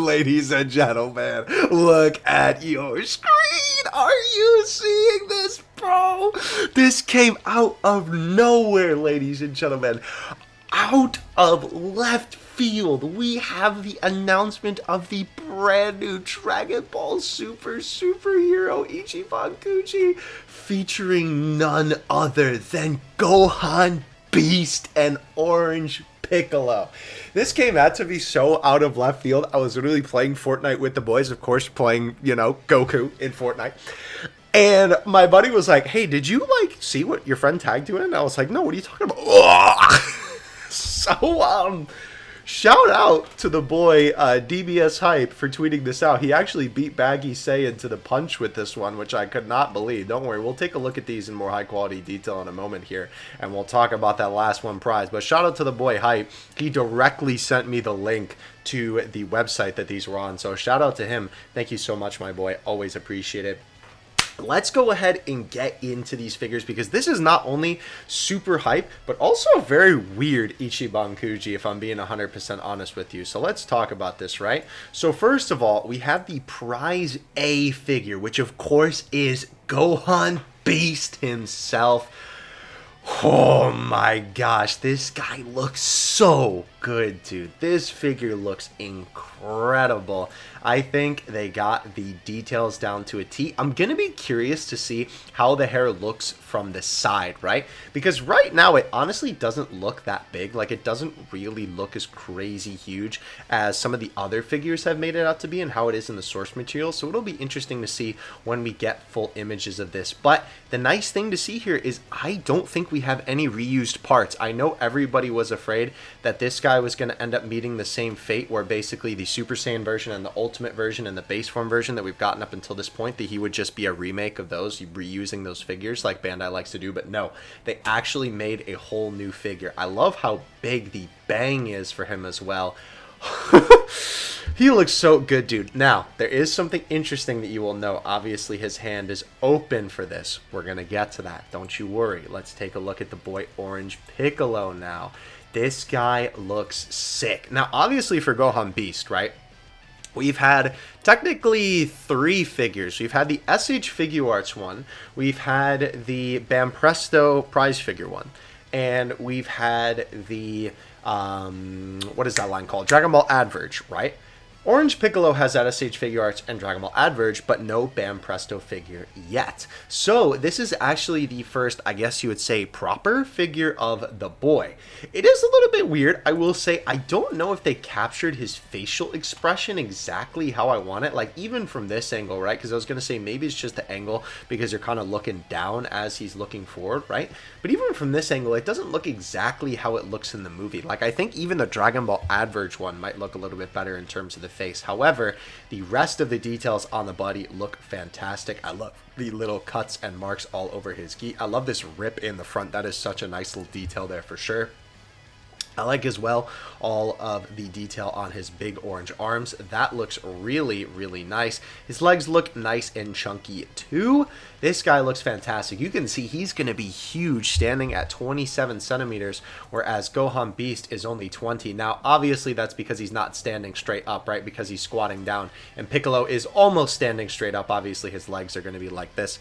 Ladies and gentlemen, look at your screen. Are you seeing this, bro? This came out of nowhere, ladies and gentlemen. Out of left field, we have the announcement of the brand new Dragon Ball Super superhero Ichiban Kuji, featuring none other than Gohan, Beast, and Orange Piccolo. This came out to be so out of left field. I was literally playing Fortnite with the boys, of course, playing, Goku in Fortnite. And my buddy was like, hey, did you, see what your friend tagged you in? And I was like, no, what are you talking about? So, shout out to the boy DBS Hype for tweeting this out. He actually beat Baggy Saiyan to the punch with this one, which I could not believe. Don't worry, we'll take a look at these in more high quality detail in a moment here, and we'll talk about that last one prize. But shout out to the boy Hype. He directly sent me the link to the website that these were on. So shout out to him. Thank you so much, my boy. Always appreciate it. Let's go ahead and get into these figures, because this is not only super hype, but also a very weird Ichiban Kuji, if I'm being 100% honest with you. So let's talk about this, right? So first of all, we have the prize A figure, which of course is Gohan Beast himself. Oh my gosh, this guy looks so good, dude. This figure looks incredible. I think they got the details down to a T. I'm going to be curious to see how the hair looks from the side, right? Because right now it honestly doesn't look that big. Like, it doesn't really look as crazy huge as some of the other figures have made it out to be and how it is in the source material. So it'll be interesting to see when we get full images of this. But the nice thing to see here is I don't think we have any reused parts. I know everybody was afraid that this guy was going to end up meeting the same fate, where basically the Super Saiyan version and the Ultimate version and the base form version that we've gotten up until this point, that he would just be a remake of those, reusing those figures like Bandai likes to do. But no, they actually made a whole new figure. I love how big the bang is for him as well. He looks so good, dude. Now, there is something interesting that you will know. Obviously, his hand is open for this. We're going to get to that. Don't you worry. Let's take a look at the boy Orange Piccolo now. This guy looks sick. Now, obviously, for Gohan Beast, right? We've had technically 3 figures. We've had the SH Figuarts one. We've had the Bampresto prize figure one. And we've had the, what is that line called? Dragon Ball Adverge, right? Orange Piccolo has that SH Figuarts and Dragon Ball Adverge, but no Bampresto figure yet. So this is actually the first, I guess you would say, proper figure of the boy. It is a little bit weird, I will say. I don't know if they captured his facial expression exactly how I want it, like even from this angle, right? Because I was going to say maybe it's just the angle because you're kind of looking down as he's looking forward, right? But even from this angle, it doesn't look exactly how it looks in the movie. Like, I think even the Dragon Ball Adverge one might look a little bit better in terms of the face. However, the rest of the details on the body look fantastic. I love the little cuts and marks all over his gi. I love this rip in the front. That is such a nice little detail there for sure. I like as well all of the detail on his big orange arms. That looks really, really nice. His legs look nice and chunky too. This guy looks fantastic. You can see he's going to be huge, standing at 27 centimeters, whereas Gohan Beast is only 20. Now, obviously, that's because he's not standing straight up, right? Because he's squatting down. And Piccolo is almost standing straight up. Obviously, his legs are going to be like this.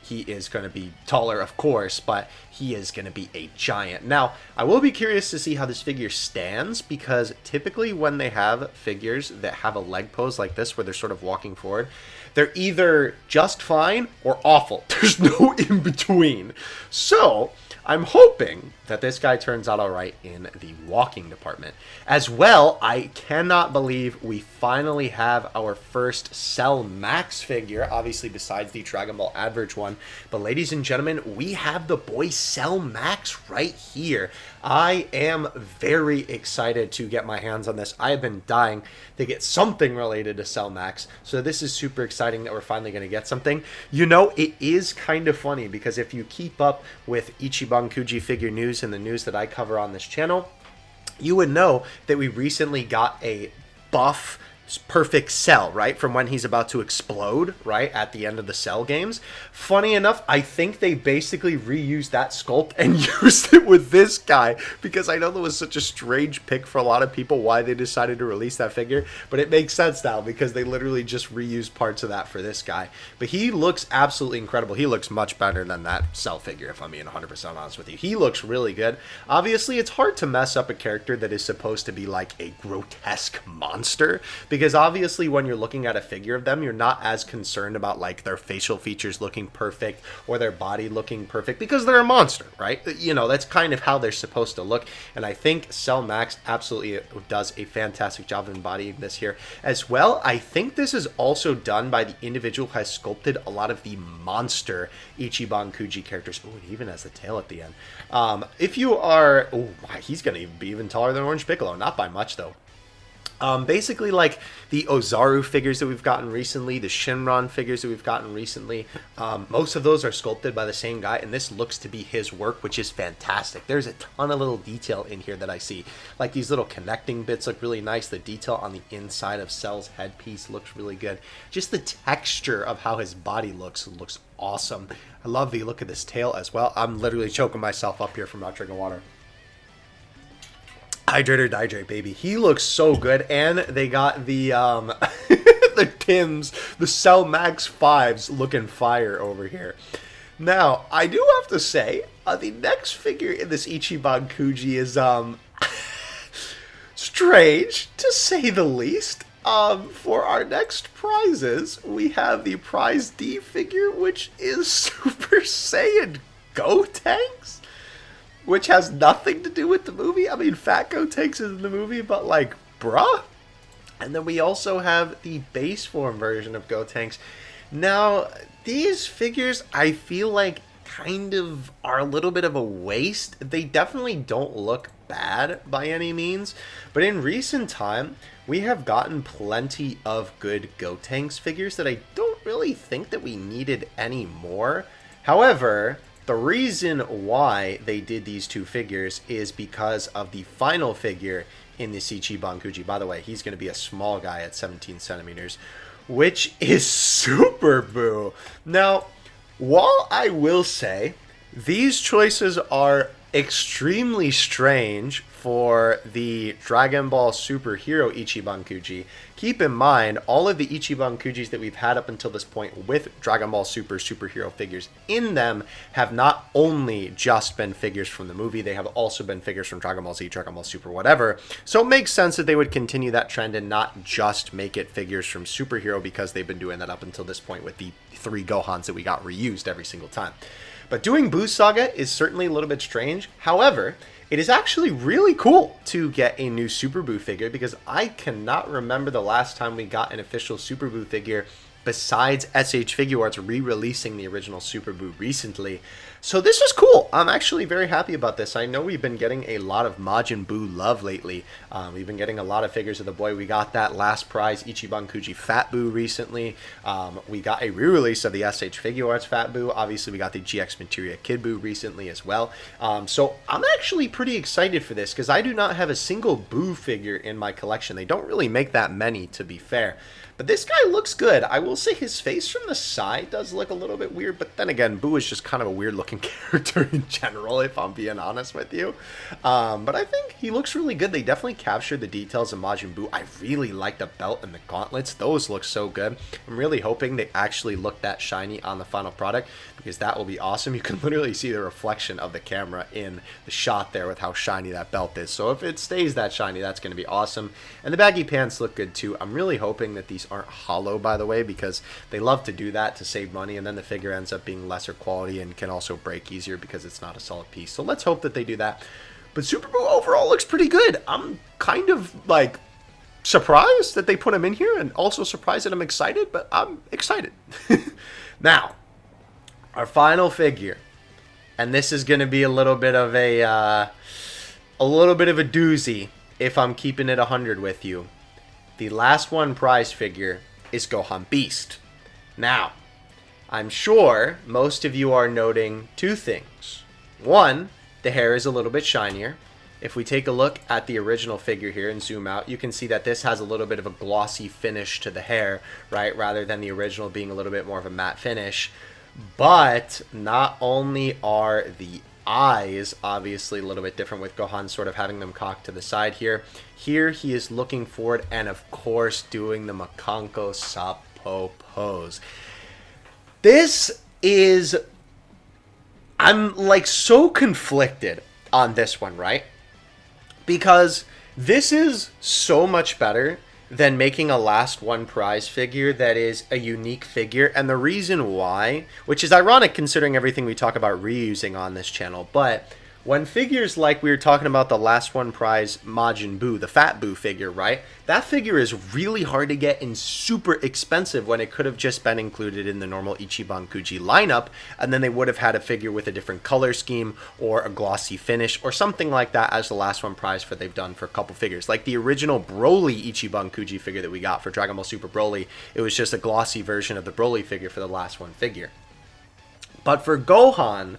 He is going to be taller, of course, but he is going to be a giant. Now, I will be curious to see how this figure stands, because typically when they have figures that have a leg pose like this, where they're sort of walking forward, they're either just fine or awful. There's no in between. So I'm hoping that this guy turns out all right in the walking department. As well, I cannot believe we finally have our first Cell Max figure, obviously besides the Dragon Ball Adverge one. But ladies and gentlemen, we have the boy Cell Max right here. I am very excited to get my hands on this. I have been dying to get something related to Cell Max, so this is super exciting that we're finally going to get something. You know, it is kind of funny, because if you keep up with Ichiban Kuji figure news and the news that I cover on this channel, you would know that we recently got a buff perfect Cell, right? From when he's about to explode, right? At the end of the Cell games. Funny enough, I think they basically reused that sculpt and used it with this guy, because I know that was such a strange pick for a lot of people why they decided to release that figure, but it makes sense now because they literally just reused parts of that for this guy. But he looks absolutely incredible. He looks much better than that Cell figure, if I'm being 100% honest with you. He looks really good. Obviously, it's hard to mess up a character that is supposed to be like a grotesque monster, because obviously when you're looking at a figure of them, you're not as concerned about like their facial features looking perfect or their body looking perfect, because they're a monster, right? You know, that's kind of how they're supposed to look. And I think Cell Max absolutely does a fantastic job of embodying this here as well. I think this is also done by the individual who has sculpted a lot of the monster Ichiban Kuji characters. Oh, it even has the tail at the end. If you are, oh, he's gonna be even taller than Orange Piccolo, not by much though. Basically like the Ozaru figures that we've gotten recently, the Shinron figures that we've gotten recently, most of those are sculpted by the same guy, and this looks to be his work, which is fantastic. There's a ton of little detail in here that I see. Like these little connecting bits look really nice. The detail on the inside of Cell's headpiece looks really good. Just the texture of how his body looks awesome. I love the look of this tail as well. I'm literally choking myself up here from not drinking water. Hydrate or dihydrate, baby. He looks so good, and they got the the Tims, the Cell Max 5s looking fire over here. Now, I do have to say, the next figure in this Ichiban Kuji is strange, to say the least. For our next prizes, we have the Prize D figure, which is Super Saiyan Gotenks, which has nothing to do with the movie. I mean, Fat Gotenks is in the movie, but like, bruh. And then we also have the base form version of Gotenks. Now, these figures, I feel like, kind of are a little bit of a waste. They definitely don't look bad by any means, but in recent time, we have gotten plenty of good Gotenks figures that I don't really think that we needed anymore. However, the reason why they did these two figures is because of the final figure in this Ichiban Kuji. By the way, he's going to be a small guy at 17 centimeters, which is Super Boo. Now, while I will say these choices are extremely strange for the Dragon Ball Superhero Ichiban Kuji, keep in mind all of the Ichiban Kujis that we've had up until this point with Dragon Ball Super superhero figures in them have not only just been figures from the movie, they have also been figures from Dragon Ball Z, Dragon Ball Super, whatever. So it makes sense that they would continue that trend and not just make it figures from superhero, because they've been doing that up until this point with the 3 Gohans that we got reused every single time. But doing Boo Saga is certainly a little bit strange. However, it is actually really cool to get a new Super Boo figure, because I cannot remember the last time we got an official Super Boo figure besides SH Figuarts re-releasing the original Super Boo recently. So this was cool. I'm actually very happy about this. I know we've been getting a lot of Majin Buu love lately. We've been getting a lot of figures of the boy. We got that last prize Ichiban Kuji Fat Buu recently. We got a re-release of the SH Figuarts Fat Buu. Obviously, we got the GX Materia Kid Buu recently as well. So I'm actually pretty excited for this, because I do not have a single Buu figure in my collection. They don't really make that many, to be fair. But this guy looks good. I will say his face from the side does look a little bit weird, but then again, Boo is just kind of a weird looking character in general, if I'm being honest with you. But I think he looks really good. They definitely captured the details of Majin Buu. I really like the belt and the gauntlets. Those look so good. I'm really hoping they actually look that shiny on the final product, because that will be awesome. You can literally see the reflection of the camera in the shot there with how shiny that belt is. So if it stays that shiny, that's going to be awesome. And the baggy pants look good too. I'm really hoping that these aren't hollow, by the way, because they love to do that to save money, and then the figure ends up being lesser quality and can also break easier because it's not a solid piece. So let's hope that they do that. But Super Boo overall looks pretty good. I'm kind of like surprised that they put him in here, and also surprised that I'm excited, but I'm excited. Now, our final figure, and this is going to be a little bit of a doozy if I'm keeping it 100 with you. The last one prize figure is Gohan Beast. Now, I'm sure most of you are noting two things. One, the hair is a little bit shinier. if we take a look at the original figure here and zoom out, you can see that this has a little bit of a glossy finish to the hair, right? Rather than the original being a little bit more of a matte finish. But not only are the eyes obviously a little bit different with Gohan sort of having them cocked to the side here. Here he is looking forward and of course doing the Makanko Sapo pose. This is, I'm like so conflicted on this one, right? Because this is so much better than making a last one prize figure that is a unique figure. And the reason why, which is ironic considering everything we talk about reusing on this channel, but when figures like we were talking about the last one prize Majin Buu, the Fat Buu figure, right? That figure is really hard to get and super expensive when it could have just been included in the normal Ichiban Kuji lineup, and then they would have had a figure with a different color scheme or a glossy finish or something like that as the last one prize for they've done for a couple figures. Like the original Broly Ichiban Kuji figure that we got for Dragon Ball Super Broly, it was just a glossy version of the Broly figure for the last one figure. But for Gohan,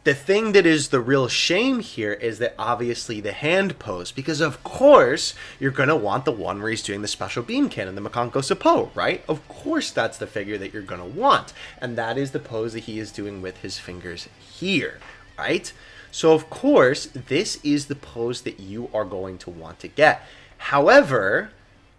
the thing that is the real shame here is that obviously the hand pose, because of course you're going to want the one where he's doing the special beam cannon, the Makanko Sapo, right? Of course that's the figure that you're going to want. And that is the pose that he is doing with his fingers here, right? So of course this is the pose that you are going to want to get. However,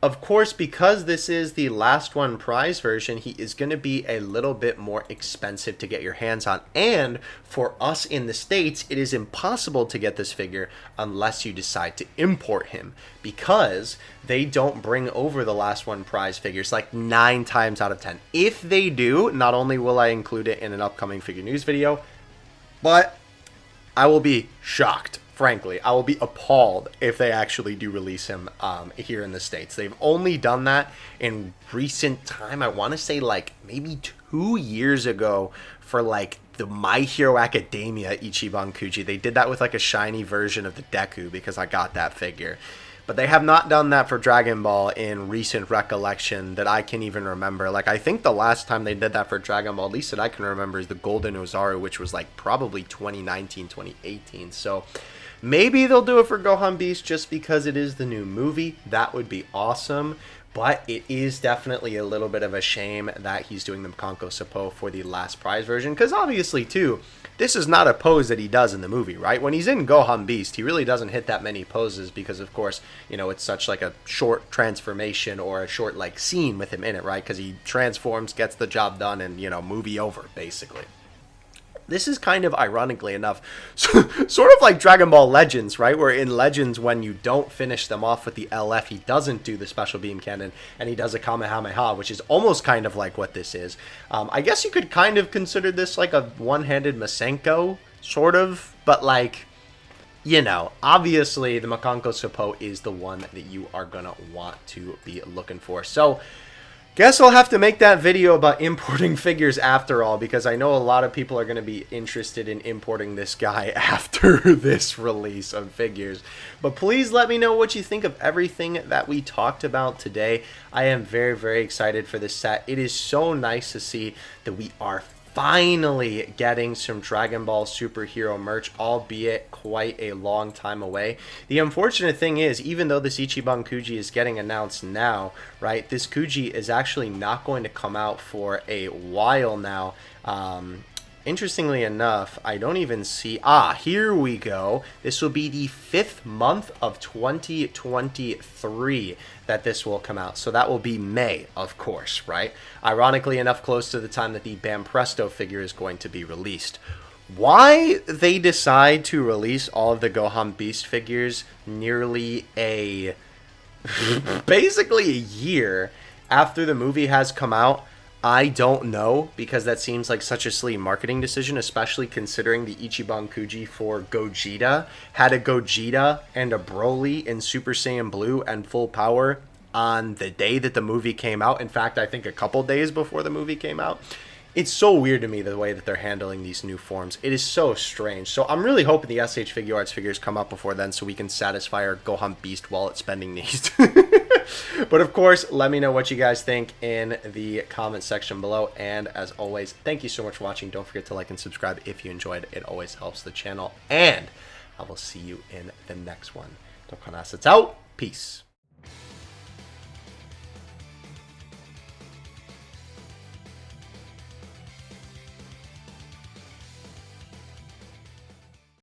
of course, because this is the last one prize version, he is going to be a little bit more expensive to get your hands on. And for us in the States, it is impossible to get this figure unless you decide to import him, because they don't bring over the last one prize figures like 9 times out of 10. If they do, not only will I include it in an upcoming figure news video, but I will be shocked. Frankly, I will be appalled if they actually do release him here in the States. They've only done that in recent time. I want to say like maybe 2 years ago for like the My Hero Academia Ichiban Kuji. They did that with like a shiny version of the Deku because I got that figure. But they have not done that for Dragon Ball in recent recollection that I can even remember. Like, I think the last time they did that for Dragon Ball, at least that I can remember, is the Golden Ozaru, which was like probably 2019, 2018. So maybe they'll do it for Gohan Beast just because it is the new movie. That would be awesome. But it is definitely a little bit of a shame that he's doing the Makanko Sapo for the last prize version. Because obviously, too, this is not a pose that he does in the movie, right? When he's in Gohan Beast, he really doesn't hit that many poses because, of course, you know, it's such like a short transformation or a short like scene with him in it, right? Because he transforms, gets the job done, and, you know, movie over, basically. This is kind of, ironically enough, sort of like Dragon Ball Legends, right? Where in Legends, when you don't finish them off with the LF, he doesn't do the special beam cannon, and he does a Kamehameha, which is almost kind of like what this is. I guess you could kind of consider this like a one-handed Masenko, sort of, but like, you know, obviously the Makanko Sapo is the one that you are going to want to be looking for. So, guess I'll have to make that video about importing figures after all, because I know a lot of people are going to be interested in importing this guy after this release of figures. But please let me know what you think of everything that we talked about today. I am very, very excited for this set. It is so nice to see that we are finally getting some Dragon Ball superhero merch, albeit quite a long time away. The unfortunate thing is, even though this Ichiban Kuji is getting announced now, right, this Kuji is actually not going to come out for a while now. Interestingly enough, I don't even see... here we go. This will be the 5th month of 2023 that this will come out. So that will be May, of course, right? Ironically enough, close to the time that the Bam Presto figure is going to be released. Why they decide to release all of the Gohan Beast figures nearly a... basically a year after the movie has come out, I don't know, because that seems like such a silly marketing decision, especially considering the Ichiban Kuji for Gogeta had a Gogeta and a Broly in Super Saiyan Blue and full power on the day that the movie came out. In fact, I think a couple days before the movie came out. It's so weird to me the way that they're handling these new forms. It is so strange. So I'm really hoping the SH Figure Arts figures come up before then so we can satisfy our Gohan Beast wallet spending needs. But of course, let me know what you guys think in the comment section below. And as always, thank you so much for watching. Don't forget to like and subscribe if you enjoyed. It always helps the channel. And I will see you in the next one. Dokkan Assets out. Peace.